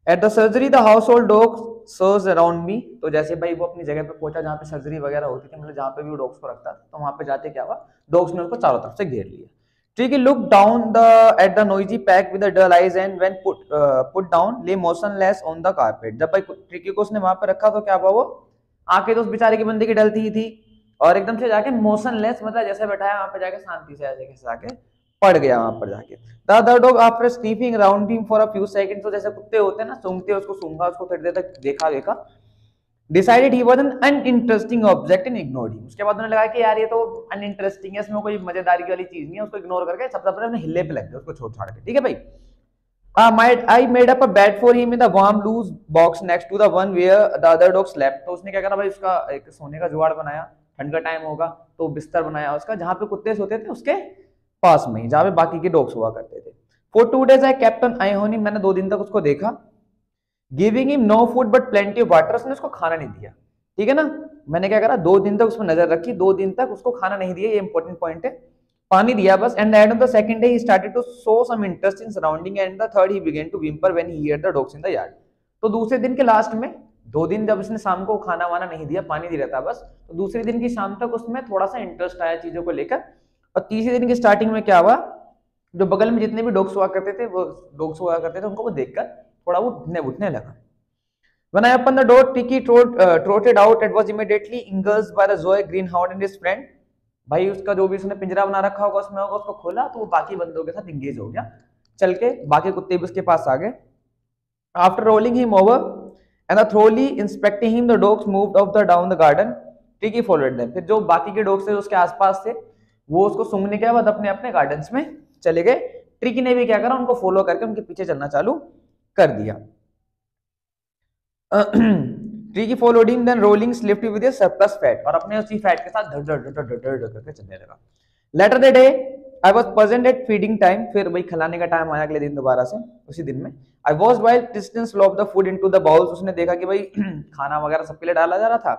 At the surgery the house hold dog search around me. तो जैसे भाई वो अपनी जगह पे पहुंचा जहाँ पे सर्जरी वगैरह होती थी, मतलब जहाँ पे भी वो डॉग्स को रखता, तो वहां पे जाते क्या हुआ, डॉग्स ने उसको चारों तरफ से घेर लिया। Tricki look down the at the noisy pack with the dull eyes and when put down lay motionless on the carpet. जब भाई ट्रिकी को उसने वहां पे रखा तो क्या हुआ, वो आंखें तो उस बेचारे के बंदे की डलती ही थी, और एकदम से जाके मोशनलेस, मतलब जैसे बैठाया वहां पे जाके शांति से ऐसे कैसे जाके पड़ गया वहां पर जाके। The other dog after sniffing around him for a few seconds, तो जैसे कुत्ते होते हैं ना, सूंघते उसको, सूंघा उसको, थोड़ी देर तक देखा देखा, decided he was an uninteresting object and ignored him. उसके बाद उन्होंने लगा कि यार ये तो अनइंटरेस्टिंग है, इसमें कोई मजेदारी वाली चीज नहीं है, उसको इग्नोर करके सबसे पहले अपने हिले पे लग गए, उसको छोड़ छाड़ के, ठीक है भाई। I made up a bed for him in the warm loose box next to the one where the other dog slept। तो उसने क्या करा भाई, उसका एक सोने का जुगाड़ बनाया, ठंड का टाइम होगा तो बिस्तर बनाया उसका, जहां पे कुत्ते सोते थे उसके पास में ही, जहां पे बाकी के डॉग्स हुआ करते थे। For 2 days I kept an eye on him, मैंने 2 दिन तक उसको देखा। Giving him no food but plenty of water, उसने उसको खाना नहीं दिया, ठीक है ना। मैंने क्या करा, 2 दिन तक उसमें नजर रखी, 2 दिन तक उसको खाना नहीं दिया, ये इंपॉर्टेंट पॉइंट है, पानी दिया बस। And end of the second day he started to show some interest in surrounding and the third he began to whimper when he heard the dogs in the yard. तो दूसरे दिन के last में, 2 दिन जब उसने शाम को खाना वाना नहीं दिया, पानी दिया था बस, तो दूसरे दिन की शाम तक उसमें थोड़ा सा इंटरेस्ट आया चीजों को लेकर। और तीसरे दिन की स्टार्टिंग में क्या हुआ, जो बगल में जितने भी डॉग्स हुआ करते थे, वो डॉग्स हुआ करते थे, उनको वो देखकर थोड़ा वो उठने लगा। When I opened the door, Tiki trotted out and was immediately engulfed by the Zoe greenhound and his friend। भाई उसका जो भी उसने पिंजरा बना रखा होगा उसमें होगा, उसको खोला तो वो बाकी बंदों के साथ इंगेज हो गया, चल के बाकी कुत्ते भी उसके पास आ गए। After rolling him over and thoroughly inspecting him, the dogs moved off the down the garden। Tiki followed them। फिर जो बाकी के डॉग्स थे उसके आसपास थे, वो उसको सूंघने के बाद अपने अपने गार्डन्स में चले गए। ट्रिकी ने भी क्या करा, उनको फॉलो करके उनके पीछे चलना चालू कर दिया। Tricky followed him then rolling swiftly with surplus fat, और अपने उसी फैट के साथ धड़ धड़ धड़ धड़ धड़ करके चलने लगा। Later the day I was present at feeding time, फिर वही खिलाने का टाइम आया अगले दिन दोबारा से, उसी दिन में। I was while distance lobe the food into the bowls, उसने देखा कि भाई खाना वगैरह सबके लिए डाला जा रहा था।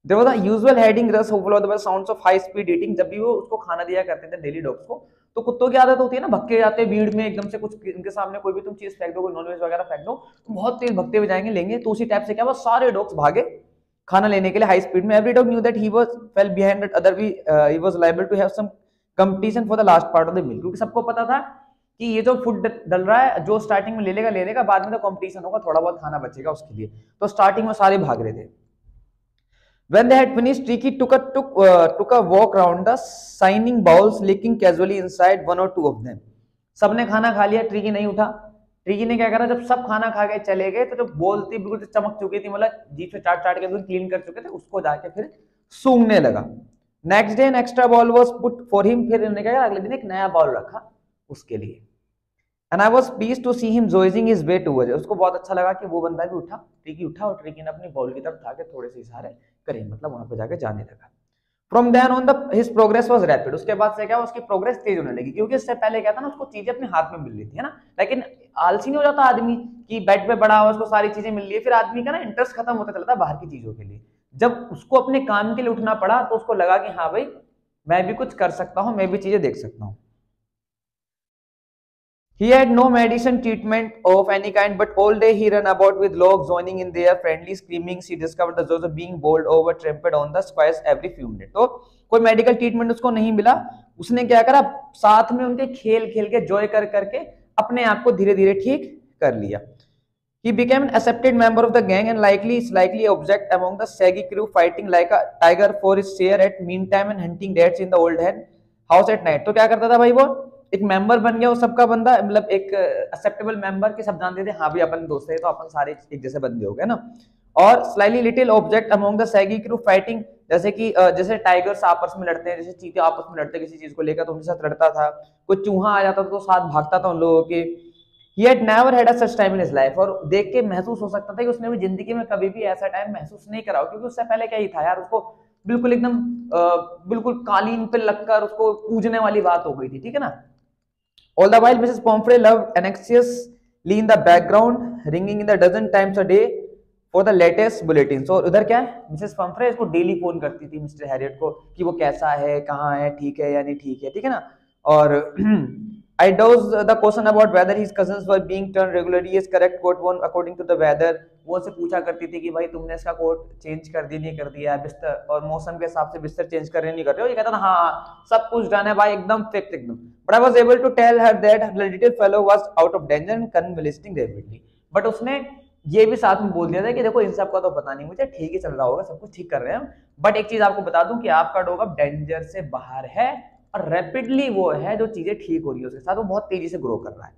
There was a usual heading rush followed by sounds of high speed eating. जब भी वो उसको खाना दिया करते थे डेली डॉग्स को, तो कुत्तों की आदत होती है ना, भक्के जाते हैं भीड़ में, एकदम से कुछ इनके सामने कोई भी तुम चीज फेंक दो, कोई नॉनवेज वगैरह फेंक दो, तो बहुत तेज भगते हुए जाएंगे, लेंगे। तो उसी टाइप से क्या हुआ, सारे डॉग्स भागे खाना लेने के लिए हाई स्पीड में। Every dog knew that he was fell behind that other भी he was liable to have some competition for the last part of the meal, क्योंकि सबको पता था कि ये जो फूड डल रहा है, जो स्टार्टिंग में ले लेगा, बाद में तो कंपटीशन होगा, थोड़ा बहुत खाना बचेगा उसके लिए। तो स्टार्टिंग में सारे भाग रहे थे। When they had finished, Tricky took a walk around the shining bowls, licking casually inside one or two of them। सबने खाना खा लिया, ट्रिकी नहीं उठा। ट्रिकी ने क्या करा, जब सब खाना खा के चले गए, तो जो बोल थी बिल्कुल चमक चुकी थी, मतलब जीप से चाट चाट के बिल्कुल क्लीन कर चुके थे, उसको जाके फिर सूंघने लगा। Next day an extra ball was put for him, फिर उन्होंने क्या करा, अगले दिन एक नया बॉल रखा उसके लिए। And I was pleased to see him going his way towards, उसको बहुत अच्छा लगा कि वो बंदा भी उठा, ट्रिकी उठा, और ट्रिकी ने अपनी बॉल की तरफ जाके थोड़े से इशारे करे, मतलब वहां पे जाके जाने लगा। From then on the his progress was rapid, उसके बाद से क्या उसकी प्रोग्रेस तेज होने लगी, क्योंकि इससे पहले क्या था ना, उसको चीजें अपने हाथ में मिल रही थी, है ना। लेकिन आलसी नहीं हो जाता आदमी कि बेड पे पड़ा हुआ उसको सारी चीजें मिल रही है, फिर आदमी का ना इंटरेस्ट खत्म होता चलता बाहर की चीजों के लिए। जब उसको अपने काम के लिए उठना पड़ा, तो उसको लगा कि हाँ भाई मैं भी कुछ कर सकता हूँ, मैं भी चीजें देख सकता हूँ। He had no medicine treatment of any kind, but all day he ran about with dogs joining in their friendly screamings। He discovered the joys of being bowled over, trampled on the squares every few minutes। तो कोई medical treatment उसको नहीं मिला, उसने क्या करा, साथ में उनके खेल खेल के जॉय कर करके अपने आप को धीरे धीरे ठीक कर लिया। He became an accepted member of the gang and likely object among the shaggy crew, fighting like a tiger for his share at meantime and hunting rats in the old hen house at night। तो क्या करता था भाई, वो एक member बन गया, वो सबका बंदा, मतलब एक एक्सेप्टेबल मेंबर के सब जानते थे, हाँ भी अपन दोस्त है, तो अपन सारे एक जैसे बंदे हो गए ना। और slightly little object among the saggy crew, fighting जैसे कि जैसे टाइगर्स आपस में लड़ते हैं, जैसे चीते आपस में लड़ते हैं किसी चीज को लेकर, तो उनके साथ लड़ता था। कोई चूहा आ जाता था तो साथ भागता था उन लोगों के। He had never had a such time in his life, और देख के महसूस हो सकता था कि उसने भी जिंदगी में कभी भी ऐसा टाइम महसूस नहीं करा, क्योंकि उससे पहले क्या ही था यार, उसको बिल्कुल एकदम बिल्कुल कालीन पे लगकर उसको पूजने वाली बात हो गई थी, ठीक है ना। All the while, Mrs. Pomfrey loved anxiously in the background, ringing in the dozen times a day for the latest bulletins। और उधर क्या है, मिसेस पंफ्रे इसको डेली फोन करती थी मिस्टर हैरियट को कि वो कैसा है, कहाँ है, ठीक है या नहीं ठीक है, ठीक है ना। और I does the question about whether his cousins were being turned regularly is correct quote one according to the weather. वो से पूछा करती थी कि भाई तुमने इसका कोट चेंज कर दी नहीं कर दिया बिस्तर और मौसम के हिसाब से बिस्तर चेंज कर रहे नहीं कर रहे हो, ये कहता था हाँ सब कुछ डन है भाई एकदम फिक्स एकदम. But I was able to tell her that the little fellow was out of danger and convalescing rapidly. But उसने ये भी साथ में बोल दिया था कि देखो इन सब का तो पता नहीं मुझे, ठीक ही चल रहा होगा, सब कुछ ठीक कर रहे हैं, बट एक चीज आपको बता दूं कि आपका डॉग अब डेंजर से बाहर है और रैपिडली वो है जो चीजें ठीक हो रही है उसके साथ, वो बहुत तेजी से ग्रो कर रहा है.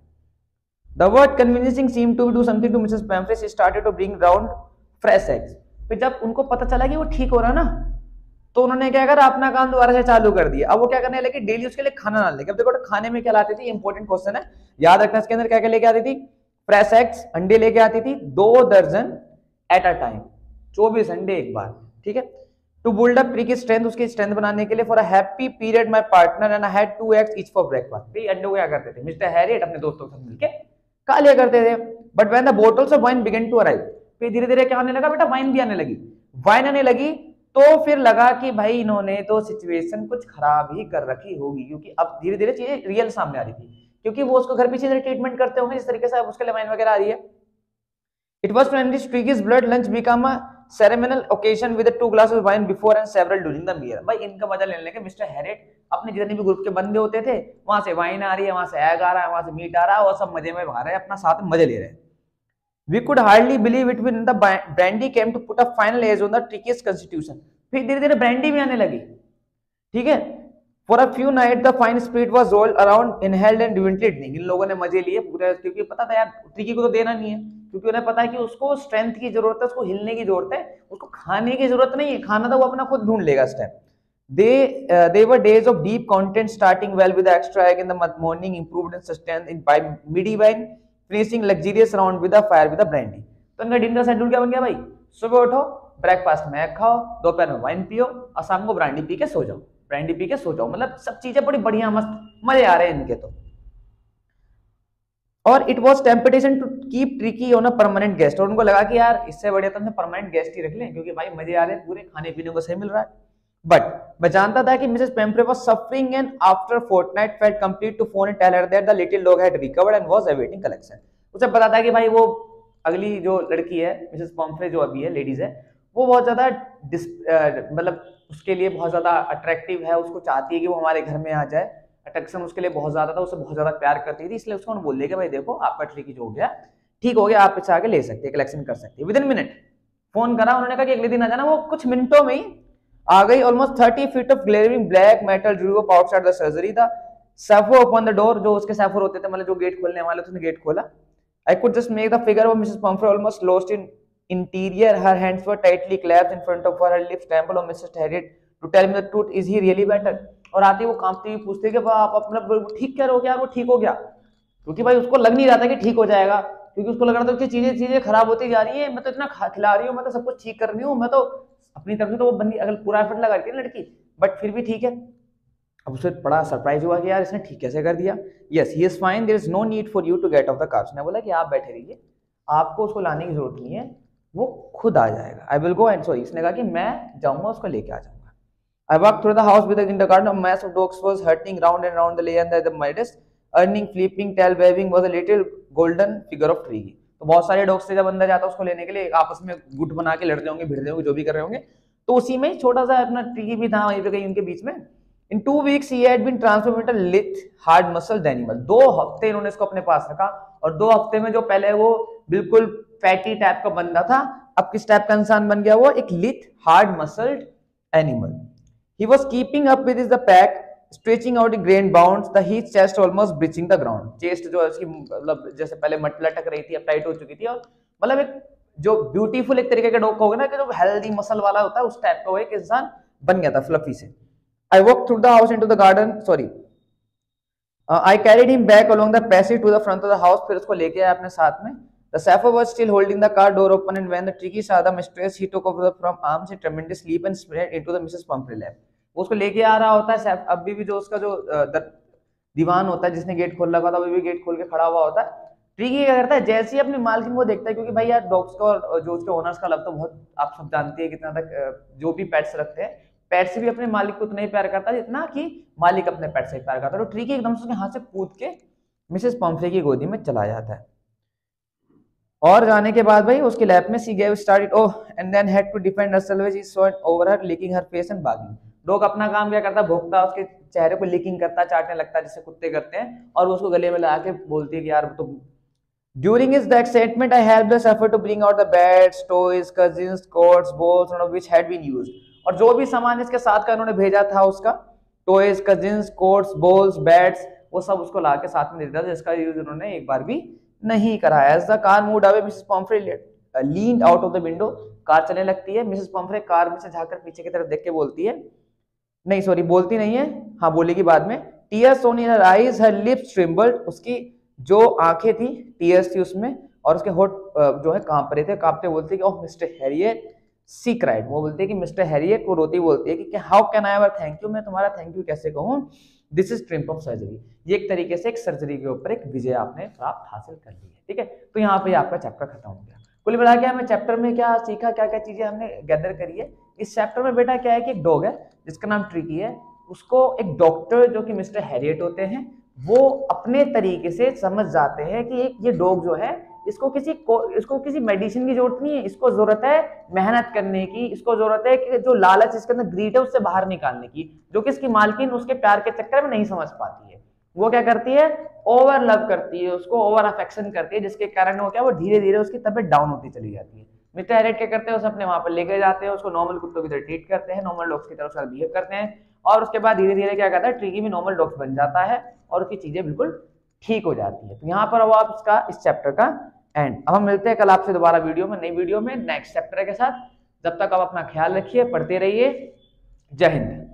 The word convincing seemed to do something to Mrs. Pamphret. She started to bring round fresh eggs. फिर जब उनको पता चला कि वो ठीक हो रहा ना, तो उन्होंने क्या करा, अपना काम दोबारा से चालू कर दिया. अब वो क्या करने लगे, डेली उसके लिए खाना डालने लगे. अब देखो खाने में क्या लाती थी, इंपॉर्टेंट क्वेश्चन है, याद रखना. इसके अंदर क्या क्या लेके आती थी, फ्रेश एग्स, अंडे लेके आती थी 2 दर्जन एट अ टाइम, 24 अंडे एक बार, ठीक है. टू बिल्ड अप ट्री की स्ट्रेंथ, उसकी स्ट्रेंथ बनाने के लिए, for a happy period my partner and I had 2 eggs each for breakfast. ये अंडे को क्या करते थे मिस्टर हैरियट अपने दोस्तों के साथ मिलके खा लिया करते थे. But when the bottles of wine began to arrive, फिर धीरे धीरे क्या होने लगा बेटा, वाइन भी आने लगी. वाइन आने लगी तो फिर लगा कि भाई इन्होंने तो सिचुएशन कुछ खराब ही कर रखी होगी, क्योंकि अब धीरे धीरे चीजें रियल सामने आ रही थी, क्योंकि वो उसको घर पीछे से ट्रीटमेंट करते होंगे जिस तरीके से उसके लिए वाइन वगैरह आ रही है. It was to enrich Triggy's blood. Lunch became a ceremonial occasion with 2 glasses of wine before and several during the meal. भाई इनका मजा लेने लगे मिस्टर हैरिट, अपने जितने भी ग्रुप के बंदे होते थे वहां से वाइन आ रही है, वहां से एग आ रहा है, वहां से मीट आ रहा है, और सब मजे में खा रहे हैं, अपना साथ में मजे ले रहे हैं. We could hardly believe it when the brandy came to put a final edge on the Triggy's constitution. फिर धीरे धीरे ब्रांडी भी आने लगी, ठीक है. For a few nights the fine spirit was rolled around, inhaled and eventually drinking. इन लोगों ने मजे लिए पूरे, क्योंकि पता था यार ट्रिकी को तो देना नहीं है, क्योंकि उन्हें पता है कि उसको स्ट्रेंथ की जरूरत है, उसको हिलने की जरूरत है, उसको खाने की जरूरत नहीं है, खाना तो वो अपना खुद ढूंढ लेगा इस time. They were days of deep content, starting well with the extra egg in the morning, improved and sustained in by mid-evening, finishing luxurious round with a fire with a brandy. तो इनका dinner schedule क्या बन गया भाई, सुबह उठो, breakfast में egg खाओ, दोपहर में वाइन पियो और शाम को ब्रांडी पी के सो जाओ, ब्रांडी पी के सो जाओ. मतलब सब चीजें बड़ी बढ़िया मस्त मजे आ रहे हैं इनके तो. और it was temptation to keep Tricki on a permanent guest, और उनको लगा कि यार इससे बढ़िया तो हमने परमानेंट गेस्ट ही रख लें, क्योंकि भाई मजे आ रहे हैं पूरे, खाने पीने को सही मिल रहा है. बट मैं जानता था कि Mrs Pumphrey was suffering and after fortnight felt complete to phone and tell her that the little dog had recovered and was awaiting collection. उसे पता था कि भाई वो अगली जो लड़की है मिसेस पेम्फ्रे जो अभी है लेडीज है, वो बहुत ज्यादा मतलब उसके लिए बहुत ज्यादा अट्रैक्टिव है, उसको चाहती है कि वो हमारे घर में आ जाए, अट्रैक्शन उसके लिए बहुत ज्यादा था, उससे बहुत ज्यादा प्यार करती थी, इसलिए उसको बोल दिया कि भाई देखो आपका ट्रिकी जो हो गया ठीक हो गया, आप इससे आगे ले सकते हैं, कलेक्शन कर सकते हैं. विद इन मिनट फोन करा, उन्होंने कहा कि अगले दिन आ जाना, वो कुछ मिनटों में ही आ गई. Almost 30 feet of glaring black metal drew up outside the surgery. The sapho upon the door, जो उसके सैफर होते थे, मतलब जो गेट खोलने वाले, उसने गेट खोला. I could just make the figure of Mrs. Pomfrey almost lost in interior. Her hands were tightly clasped in front of her. Her lips trembled on Mrs. Harriet to tell me the truth. Is he really better? और आती वो कांपती हुई पूछती कि आप अपना ठीक क्या हो गया, वो ठीक हो गया, क्योंकि भाई उसको लग नहीं रहा था कि ठीक हो जाएगा, क्योंकि उसको लग रहा था कि चीजें खराब होती जा रही है, मैं तो इतना खिला रही हूँ, मैं तो सब कुछ ठीक कर रही हूँ, मैं तो अपनी तरफ से तो वो बंदी अगर पूरा एफर्ट लगा रही थी लड़की, बट फिर भी ठीक है. अब उसे बड़ा सरप्राइज हुआ कि यार इसने ठीक कैसे कर दिया. Yes he is fine, there is no need for you to get off the car. उसने बोला कि आप बैठे रहिए, आपको उसको लाने की जरूरत नहीं है, वो खुद आ जाएगा. I will go and sorry, इसने कहा कि मैं जाऊंगा उसको लेके आ जाऊंगा. I walked through the house with the kindergarten. A mass of dogs was hurtling round and round the lane, and the midst, earning, flipping, tail waving, was a little golden figure of Triggy. तो बहुत सारे dogs थे, जब अंदर जाता उसको लेने के लिए आपस में गुट बना के लड़ते होंगे, भिड़ते होंगे, जो भी कर रहे होंगे, तो उसी में छोटा सा अपना ट्रिगी भी था वहीं पे कहीं उनके बीच में. इन 2 weeks he had been transformed into lithe hard muscled animal. 2 हफ्ते इन्होंने इसको अपने पास रखा, और 2 हफ्ते में जो पहले वो बिल्कुल फैटी टाइप का बंदा था, अब किस टाइप का इंसान बन गया, वो एक lithe hard muscled animal. He was keeping up with the pack, stretching out in grand bounds, the his chest almost breaching the ground. Chest जो इसकी मतलब जैसे पहले मट लटक रही थी, अब टाइट हो चुकी थी, और मतलब एक जो ब्यूटीफुल एक तरीके का डॉग होगा ना, कि जो हेल्दी मसल वाला होता है, उस टाइप का वो एक इंसान बन गया था फ्लफी से. I walked through the house into the garden. Sorry, I carried him back along the passage to the front of the house. फिर उसको लेके आया अपने साथ में. The Sappho was still holding the car door open, and when the Triggy saw the mistress, he took over from arms a tremendous leap and spread into the Mrs. Pumphrey lap. वो उसको लेके आ रहा होता है, अभी भी जो उसका जो दीवान होता है जिसने गेट खोल रखा था, अभी भी गेट खोल के खड़ा हुआ होता है. ट्रिगी क्या करता है, जैसे ही अपनी मालकिन को देखता है, क्योंकि भाई यार डॉग्स का और जो उसके ओनर्स का लव तो बहुत आप सब जानते हैं कितना तक, जो भी पेट्स रखते हैं, पेट से भी अपने मालिक को उतना ही प्यार करता है जितना कि मालिक अपने पेट से प्यार करता है. तो ट्रिगी एकदम से उसके हाथ से कूद के मिसेस पम्फ्रे की गोदी में चला जाता है। और जाने के बाद भाई उसके लैब में she gave started oh and then had to defend herself which is sought over her licking her face and bagging. Dog अपना काम क्या करता है, भोंकता उसके चेहरे को लीकिंग करता, चाटने लगता है जैसे कुत्ते करते हैं, और उसको गले में लगा के बोलती है कि यार तो During his the excitement, I helped us effort to bring out the beds, toys, cousins, coats, balls, none of which had been used. और जो भी सामान इसके साथ का उन्होंने भेजा था उसका, toys, cousins, quotes, balls, bats, वो सब उसको ला के साथ में देता था, जिसका यूज उन्होंने एक बार भी नहीं करा है। As the car moved away, Mrs. Pomfrey leaned out of the window. Car चलने लगती है, मिसेस पम्फ्रे कार में से झांककर पीछे की तरफ देख के बोलती है, नहीं सॉरी बोलती नहीं है, हाँ बोलेगी बाद में, tears on in her eyes, her lips trembled, उसकी जो आंखें थी टीयर्स थी उसमें, और उसके होठ जो है कांप रहे थे, कांपते बोलते कि ओह मिस्टर हैरियट सी क्राइड, वो बोलते हैं कि मिस्टर हैरियट, वो रोती बोलती है कि how can I ever thank you, मैं तुम्हारा थैंक यू कैसे कहूँ, this is triumph of surgery, ये एक तरीके से एक सर्जरी के ऊपर एक विजय आपने प्राप्त हासिल कर ली है। ठीक है, तो यहाँ पे आपका चैप्टर खत्म हो गया। कुल मिला के हमें चैप्टर में क्या सीखा, क्या क्या चीजें हमने गैदर करी है। इस चैप्टर में बेटा क्या है कि एक डॉग है जिसका नाम ट्रिकी है, उसको एक डॉक्टर जो कि मिस्टर हैरियट होते हैं, वो अपने तरीके से समझ जाते हैं कि एक ये डॉग जो है इसको किसी मेडिसिन की जरूरत नहीं है, इसको जरूरत है मेहनत करने की, इसको जरूरत है कि जो लालच इसके अंदर ग्रीड है उससे बाहर निकालने की, जो कि इसकी मालकिन उसके प्यार के चक्कर में नहीं समझ पाती है। वो क्या करती है, ओवर लव करती है उसको, ओवर अफेक्शन करती है, जिसके कारण वो क्या वो धीरे धीरे उसकी तबीयत डाउन होती चली जाती है। मिस्टर हैरियट क्या करते हैं, उसे अपने वहां पर लेके जाते हैं, उसको नॉर्मल कुत्तों की तरह ट्रीट करते हैं, नॉर्मल डॉग्स की तरह उसका बिहेव करते हैं, और उसके बाद धीरे धीरे क्या करता है, ट्रिकी भी नॉर्मल डॉग्स बन जाता है और उसकी चीजें बिल्कुल ठीक हो जाती है। तो यहाँ पर अब आप इसका इस चैप्टर का एंड। अब हम मिलते हैं कल आपसे दोबारा वीडियो में, नई वीडियो में नेक्स्ट चैप्टर के साथ। जब तक आप अपना ख्याल रखिए, पढ़ते रहिए। जय हिंद।